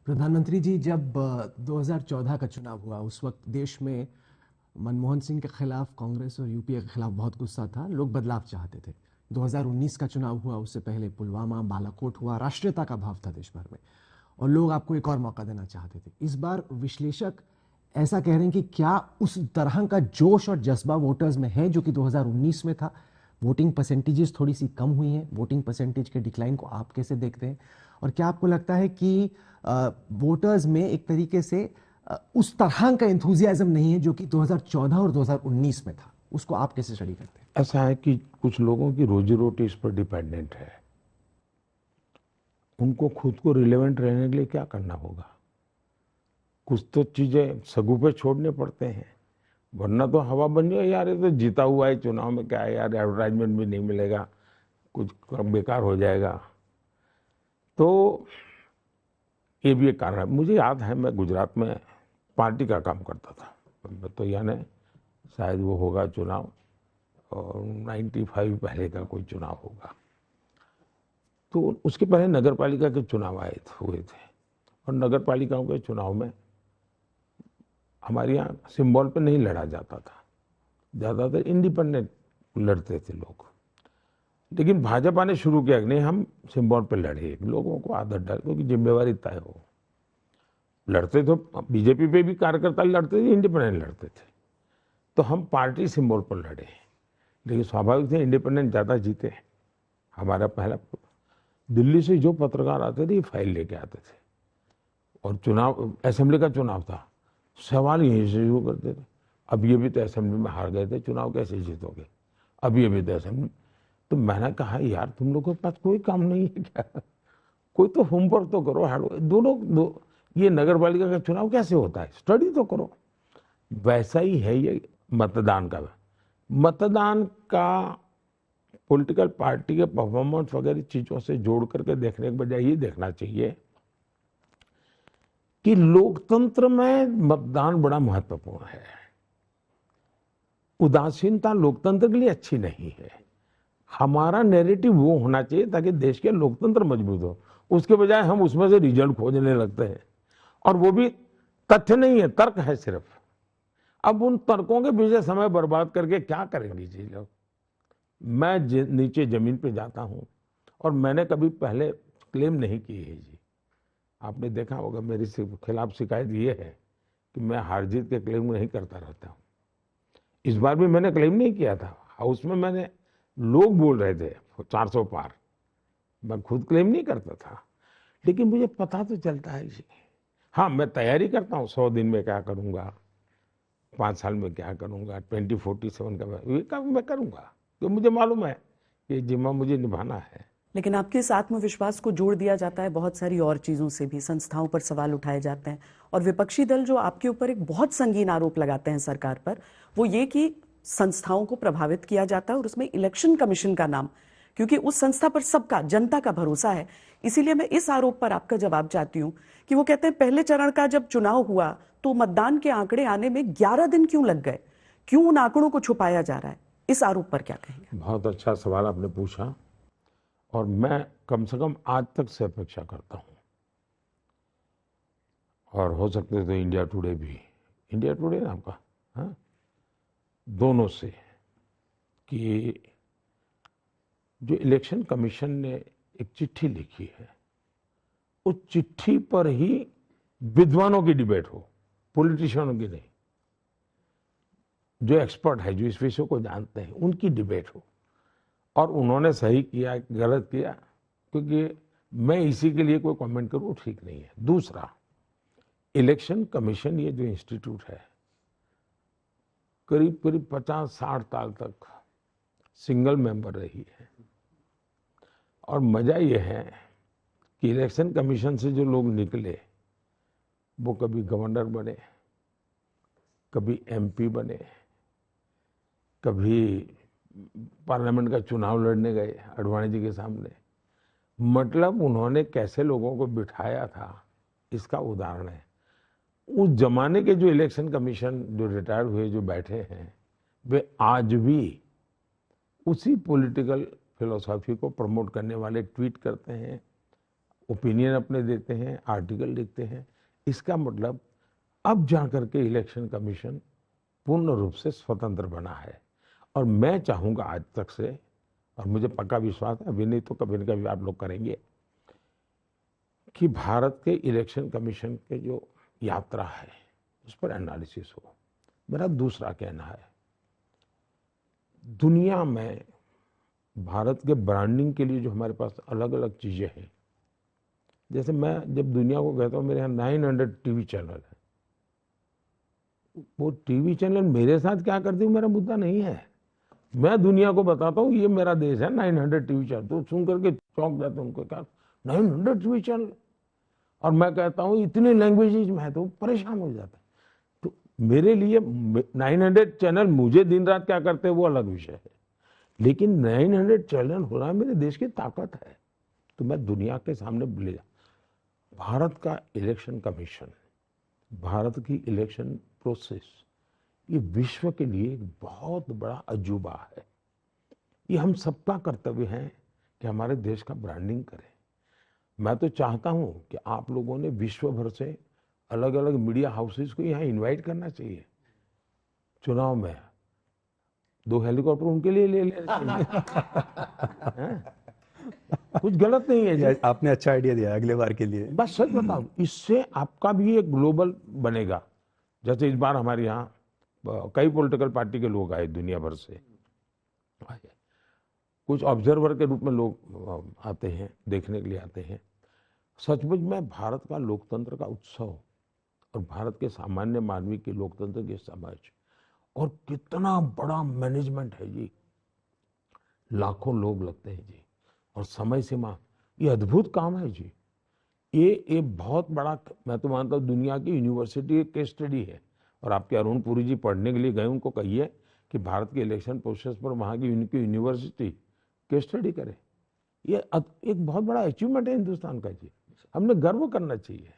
प्रधानमंत्री जी, जब 2014 का चुनाव हुआ उस वक्त देश में मनमोहन सिंह के खिलाफ कांग्रेस और यूपीए के खिलाफ बहुत गुस्सा था। लोग बदलाव चाहते थे। 2019 का चुनाव हुआ, उससे पहले पुलवामा, बालाकोट हुआ। राष्ट्रीयता का भाव था देश भर में और लोग आपको एक और मौका देना चाहते थे। इस बार विश्लेषक ऐसा कह रहे हैं कि क्या उस तरह का जोश और जज्बा वोटर्स में है जो कि 2019 में था? वोटिंग परसेंटेजेस थोड़ी सी कम हुई हैं। वोटिंग परसेंटेज के डिक्लाइन को आप कैसे देखते हैं? और क्या आपको लगता है कि वोटर्स में एक तरीके से उस तरह का एंथुजियाज्म नहीं है जो कि 2014 और 2019 में था? उसको आप कैसे स्टडी करते हैं? ऐसा है कि कुछ लोगों की रोजी रोटी इस पर डिपेंडेंट है। उनको खुद को रिलेवेंट रहने के लिए क्या करना होगा? कुछ तो चीजें सगु पे छोड़ने पड़ते हैं, वरना तो हवा बन जाए। यार ये तो जीता हुआ है, चुनाव में क्या है यार, एडवर्टाइजमेंट भी नहीं मिलेगा, कुछ बेकार हो जाएगा। तो ये भी एक कारण है। मुझे याद है मैं गुजरात में पार्टी का काम करता था, तो यानी शायद वो होगा चुनाव और 95 पहले का कोई चुनाव होगा। तो उसके पहले नगर पालिका के चुनाव हुए थे और नगर पालिकाओं के चुनाव में हमारे यहाँ सिंबल पे नहीं लड़ा जाता था, ज़्यादातर इंडिपेंडेंट लड़ते थे लोग। लेकिन भाजपा ने शुरू किया कि नहीं, हम सिंबल पे लड़े, लोगों को आदत डाल, क्योंकि जिम्मेवारी तय हो। लड़ते तो बीजेपी पे भी कार्यकर्ता लड़ते थे, इंडिपेंडेंट लड़ते थे, तो हम पार्टी सिंबल पर लड़े। लेकिन स्वाभाविक थे इंडिपेंडेंट ज़्यादा जीते। हमारा पहला दिल्ली से जो पत्रकार आते थे ये फाइल लेके आते थे, और चुनाव असेंबली का चुनाव था, सवाल यहीं से शुरू करते थे। अब ये भी तो असेंबली में हार गए थे, चुनाव कैसे जीतोगे? अब ये भी तो असेंबली। तो मैंने कहा यार तुम लोगों के पास कोई काम नहीं है क्या? कोई तो होमवर्क तो करो। दोनों ये नगर पालिका का चुनाव कैसे होता है, स्टडी तो करो। वैसा ही है ये मतदान का। मतदान का पॉलिटिकल पार्टी के परफॉर्मेंस वगैरह चीजों से जोड़ करके देखने के बजाय ये देखना चाहिए कि लोकतंत्र में मतदान बड़ा महत्वपूर्ण है। उदासीनता लोकतंत्र के लिए अच्छी नहीं है। हमारा नैरेटिव वो होना चाहिए ताकि देश के लोकतंत्र मजबूत हो। उसके बजाय हम उसमें से रिजल्ट खोजने लगते हैं, और वो भी तथ्य नहीं है, तर्क है सिर्फ। अब उन तर्कों के पीछे समय बर्बाद करके क्या करेंगे जी लोग? मैं नीचे जमीन पे जाता हूं, और मैंने कभी पहले क्लेम नहीं की है जी। आपने देखा होगा मेरे खिलाफ शिकायत ये है कि मैं हार जीत के क्लेम नहीं करता रहता हूं। इस बार भी मैंने क्लेम नहीं किया था। हाउस में मैंने, लोग बोल रहे थे 400 पार, मैं खुद क्लेम नहीं करता था। लेकिन मुझे पता तो चलता है जी। हाँ, मैं तैयारी करता हूँ, 100 दिन में क्या करूंगा, 5 साल में क्या करूंगा, 2047 का ये काम मैं करूंगा, तो मुझे मालूम है कि जिम्मा मुझे निभाना है। लेकिन आपके इस आत्मविश्वास को जोड़ दिया जाता है बहुत सारी और चीजों से भी। संस्थाओं पर सवाल उठाए जाते हैं, और विपक्षी दल जो आपके ऊपर एक बहुत संगीन आरोप लगाते हैं सरकार पर, वो ये कि संस्थाओं को प्रभावित किया जाता है, और उसमें इलेक्शन कमीशन का नाम, क्योंकि उस संस्था पर सबका, जनता का भरोसा है। इसीलिए मैं इस आरोप पर आपका जवाब चाहती हूँ कि वो कहते हैं पहले चरण का जब चुनाव हुआ तो मतदान के आंकड़े आने में 11 दिन क्यों लग गए? क्यों उन आंकड़ों को छुपाया जा रहा है? इस आरोप पर क्या कहेंगे? बहुत अच्छा सवाल आपने पूछा, और मैं कम से कम आज तक से अपेक्षा करता हूं, और हो सकते तो इंडिया टुडे भी, इंडिया टुडे नाम का, हाँ, दोनों से, कि जो इलेक्शन कमीशन ने एक चिट्ठी लिखी है, उस चिट्ठी पर ही विद्वानों की डिबेट हो, पॉलिटिशियनों की नहीं। जो एक्सपर्ट है, जो इस विषय को जानते हैं, उनकी डिबेट हो, और उन्होंने सही किया गलत किया, क्योंकि मैं इसी के लिए कोई कमेंट करूं ठीक नहीं है। दूसरा, इलेक्शन कमीशन ये जो इंस्टीट्यूट है, करीब करीब 50-60 साल तक सिंगल मेंबर रही है। और मजा ये है कि इलेक्शन कमीशन से जो लोग निकले वो कभी गवर्नर बने, कभी एमपी बने, कभी पार्लियामेंट का चुनाव लड़ने गए आडवाणी जी के सामने। मतलब उन्होंने कैसे लोगों को बिठाया था, इसका उदाहरण है। उस जमाने के जो इलेक्शन कमीशन जो रिटायर्ड हुए, जो बैठे हैं, वे आज भी उसी पॉलिटिकल फिलोसॉफी को प्रमोट करने वाले ट्वीट करते हैं, ओपिनियन अपने देते हैं, आर्टिकल लिखते हैं। इसका मतलब अब जाकर के इलेक्शन कमीशन पूर्ण रूप से स्वतंत्र बना है। और मैं चाहूँगा आज तक से, और मुझे पक्का विश्वास है, अभी नहीं तो कभी न कभी आप लोग करेंगे, कि भारत के इलेक्शन कमीशन के जो यात्रा है उस पर एनालिसिस हो। मेरा दूसरा कहना है, दुनिया में भारत के ब्रांडिंग के लिए जो हमारे पास अलग अलग चीज़ें हैं, जैसे मैं जब दुनिया को कहता हूँ मेरे यहाँ 900 टीवी चैनल है, वो टीवी चैनल मेरे साथ क्या करते हैं मेरा मुद्दा नहीं है। मैं दुनिया को बताता हूँ ये मेरा देश है, 900 टीवी चैनल। तो सुन करके चौंक जाते हैं, उनको क्या 900 टीवी चैनल, और मैं कहता हूँ इतनी लैंग्वेजेज में है, तो परेशान हो जाता है। तो मेरे लिए 900 चैनल मुझे दिन रात क्या करते हैं वो अलग विषय है, लेकिन 900 चैनल होना मेरे देश की ताकत है। तो मैं दुनिया के सामने ले जा, भारत का इलेक्शन कमीशन, भारत की इलेक्शन प्रोसेस, ये विश्व के लिए एक बहुत बड़ा अजूबा है। ये हम सबका कर्तव्य है कि हमारे देश का ब्रांडिंग करें। मैं तो चाहता हूं कि आप लोगों ने विश्व भर से अलग अलग मीडिया हाउसेस को यहाँ इनवाइट करना चाहिए। चुनाव में 2 हेलीकॉप्टर उनके लिए ले लेना चाहिए। कुछ गलत नहीं है जी। आपने अच्छा आइडिया दिया अगले बार के लिए। बस सच बताओ, इससे आपका भी एक ग्लोबल बनेगा। जैसे इस बार हमारे यहाँ कई पॉलिटिकल पार्टी के लोग आए, दुनिया भर से आए, कुछ ऑब्जर्वर के रूप में लोग आते हैं, देखने के लिए आते हैं। सचमुच में भारत का लोकतंत्र का उत्सव और भारत के सामान्य मानवी की लोकतंत्र की समझ, और कितना बड़ा मैनेजमेंट है जी, लाखों लोग लगते हैं जी, और समय सीमा, ये अद्भुत काम है जी। ये बहुत बड़ा, मैं तो मानता हूँ दुनिया की यूनिवर्सिटी केस स्टडी है। और आपके अरुण पुरी जी पढ़ने के लिए गए, उनको कहिए कि भारत के इलेक्शन प्रोसेस पर वहाँ की यूनिवर्सिटी केस स्टडी करे। ये एक बहुत बड़ा अचीवमेंट है हिंदुस्तान का जी, हमने गर्व करना चाहिए।